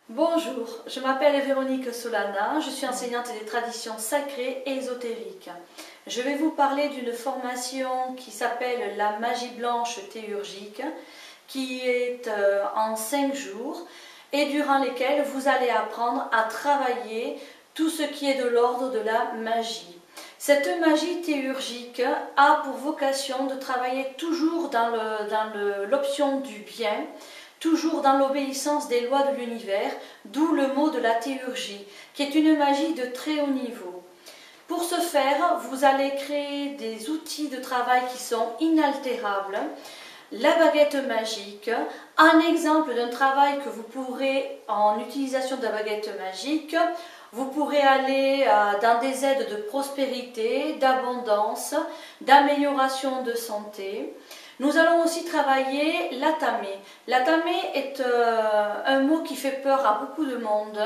Bonjour, je m'appelle Véronique Solana, je suis enseignante des traditions sacrées et ésotériques. Je vais vous parler d'une formation qui s'appelle la magie blanche théurgique, qui est en 5 jours et durant lesquels vous allez apprendre à travailler tout ce qui est de l'ordre de la magie. Cette magie théurgique a pour vocation de travailler toujours dans l'option du bien, toujours dans l'obéissance des lois de l'univers, d'où le mot de la théurgie, qui est une magie de très haut niveau. Pour ce faire, vous allez créer des outils de travail qui sont inaltérables. La baguette magique, un exemple d'un travail que vous pourrez, en utilisation de la baguette magique, vous pourrez aller dans des aides de prospérité, d'abondance, d'amélioration de santé. Nous allons aussi travailler l'atamé. L'atamé est un mot qui fait peur à beaucoup de monde,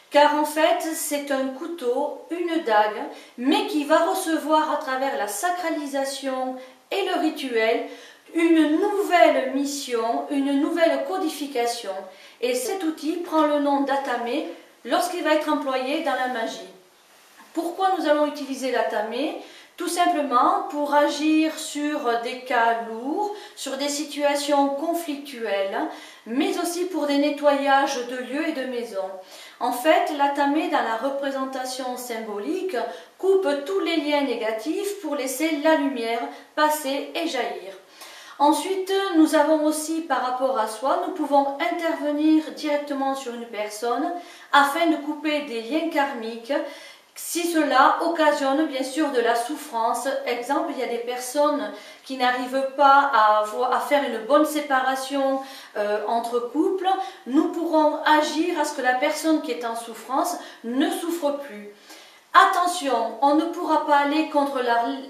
car en fait c'est un couteau, une dague, mais qui va recevoir à travers la sacralisation et le rituel une nouvelle mission, une nouvelle codification. Et cet outil prend le nom d'atamé lorsqu'il va être employé dans la magie. Pourquoi nous allons utiliser l'atamé ? Tout simplement pour agir sur des cas lourds, sur des situations conflictuelles, mais aussi pour des nettoyages de lieux et de maisons. En fait, l'atamé, dans la représentation symbolique, coupe tous les liens négatifs pour laisser la lumière passer et jaillir. Ensuite, nous avons aussi, par rapport à soi, nous pouvons intervenir directement sur une personne afin de couper des liens karmiques si cela occasionne bien sûr de la souffrance. Exemple, il y a des personnes qui n'arrivent pas à faire une bonne séparation entre couples. Nous pourrons agir à ce que la personne qui est en souffrance ne souffre plus. Attention, on ne pourra pas aller contre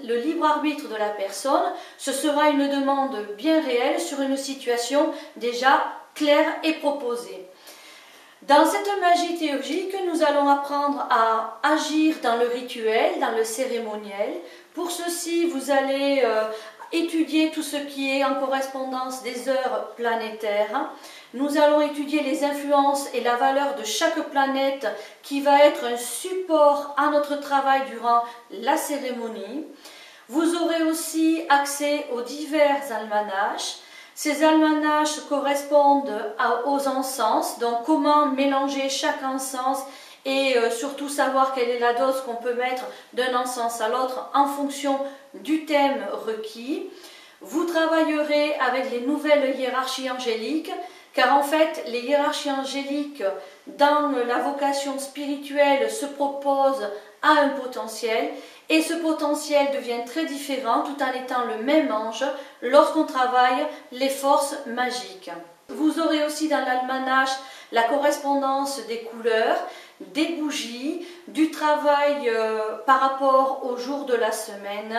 le libre arbitre de la personne, ce sera une demande bien réelle sur une situation déjà claire et proposée. Dans cette magie théurgique, nous allons apprendre à agir dans le rituel, dans le cérémoniel. Pour ceci, vous allez étudier tout ce qui est en correspondance des heures planétaires. Nous allons étudier les influences et la valeur de chaque planète qui va être un support à notre travail durant la cérémonie. Vous aurez aussi accès aux divers almanachs. Ces almanachs correspondent aux encens, donc comment mélanger chaque encens et surtout savoir quelle est la dose qu'on peut mettre d'un encens à l'autre en fonction du thème requis. Vous travaillerez avec les nouvelles hiérarchies angéliques, car en fait les hiérarchies angéliques dans la vocation spirituelle se proposent à un potentiel, et ce potentiel devient très différent tout en étant le même ange lorsqu'on travaille les forces magiques. Vous aurez aussi dans l'almanach la correspondance des couleurs, des bougies, du travail par rapport au jour de la semaine.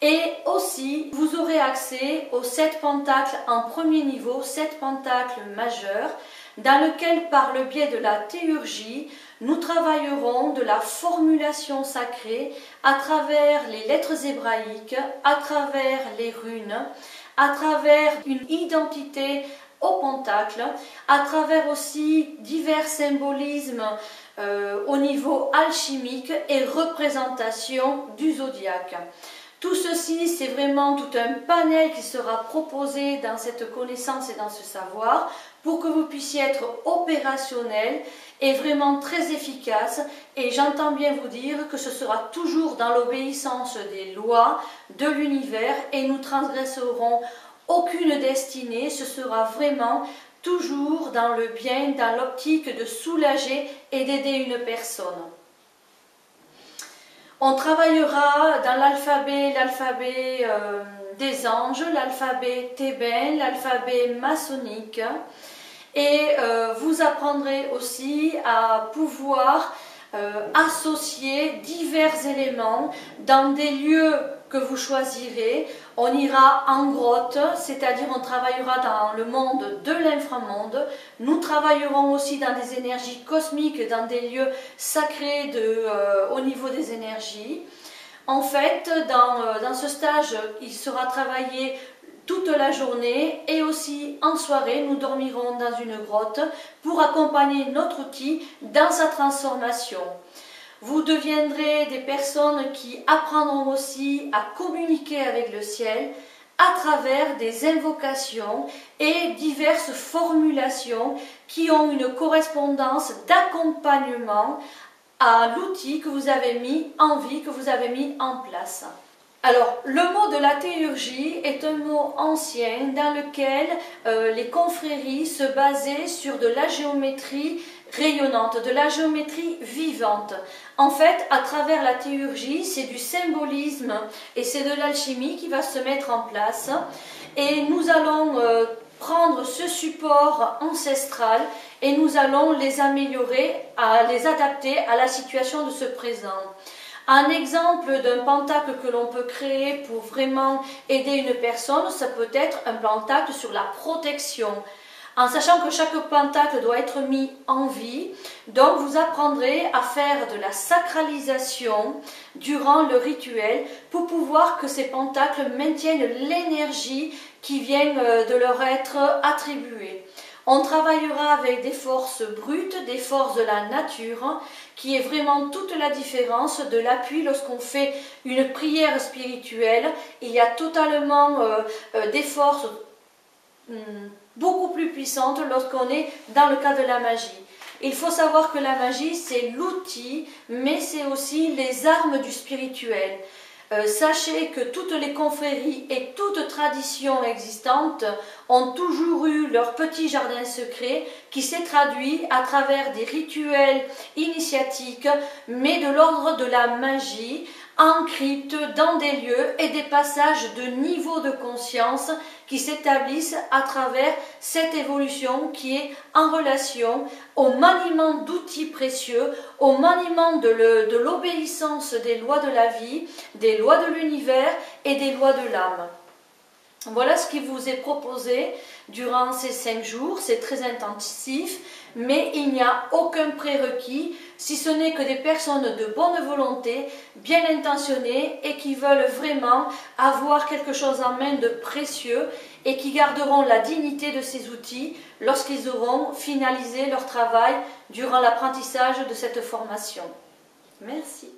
Et aussi, vous aurez accès aux 7 pentacles en premier niveau, 7 pentacles majeurs, dans lequel, par le biais de la théurgie, nous travaillerons de la formulation sacrée à travers les lettres hébraïques, à travers les runes, à travers une identité au pentacle, à travers aussi divers symbolismes au niveau alchimique et représentation du zodiaque. Tout ceci, c'est vraiment tout un panel qui sera proposé dans cette connaissance et dans ce savoir pour que vous puissiez être opérationnel et vraiment très efficace. Et j'entends bien vous dire que ce sera toujours dans l'obéissance des lois de l'univers et nous transgresserons aucune destinée. Ce sera vraiment toujours dans le bien, dans l'optique de soulager et d'aider une personne. On travaillera dans l'alphabet des anges, l'alphabet thébain, l'alphabet maçonnique, et vous apprendrez aussi à pouvoir associer divers éléments dans des lieux que vous choisirez. On ira en grotte, c'est-à-dire on travaillera dans le monde de l'inframonde. Nous travaillerons aussi dans des énergies cosmiques, dans des lieux sacrés au niveau des énergies. En fait, dans ce stage, il sera travaillé toute la journée et aussi en soirée, nous dormirons dans une grotte pour accompagner notre outil dans sa transformation. Vous deviendrez des personnes qui apprendront aussi à communiquer avec le ciel à travers des invocations et diverses formulations qui ont une correspondance d'accompagnement à l'outil que vous avez mis en vie, que vous avez mis en place. Alors, le mot de la théurgie est un mot ancien dans lequel les confréries se basaient sur de la géométrie rayonnante, de la géométrie vivante. En fait, à travers la théurgie, c'est du symbolisme et c'est de l'alchimie qui va se mettre en place. Et nous allons prendre ce support ancestral et nous allons les améliorer, les adapter à la situation de ce présent. Un exemple d'un pentacle que l'on peut créer pour vraiment aider une personne, ça peut être un pentacle sur la protection. En sachant que chaque pentacle doit être mis en vie, donc vous apprendrez à faire de la sacralisation durant le rituel pour pouvoir que ces pentacles maintiennent l'énergie qui vient de leur être attribuée. On travaillera avec des forces brutes, des forces de la nature, qui est vraiment toute la différence de l'appui lorsqu'on fait une prière spirituelle. Il y a totalement des forces beaucoup plus puissantes lorsqu'on est dans le cas de la magie. Il faut savoir que la magie, c'est l'outil, mais c'est aussi les armes du spirituel. Sachez que toutes les confréries et toutes traditions existantes ont toujours eu leur petit jardin secret qui s'est traduit à travers des rituels initiatiques, mais de l'ordre de la magie, en crypte, dans des lieux et des passages de niveau de conscience qui s'établissent à travers cette évolution qui est en relation au maniement d'outils précieux, au maniement de l'obéissance des lois de la vie, des lois de l'univers et des lois de l'âme. Voilà ce qui vous est proposé durant ces 5 jours, c'est très intensif, mais il n'y a aucun prérequis, si ce n'est que des personnes de bonne volonté, bien intentionnées et qui veulent vraiment avoir quelque chose en main de précieux et qui garderont la dignité de ces outils lorsqu'ils auront finalisé leur travail durant l'apprentissage de cette formation. Merci.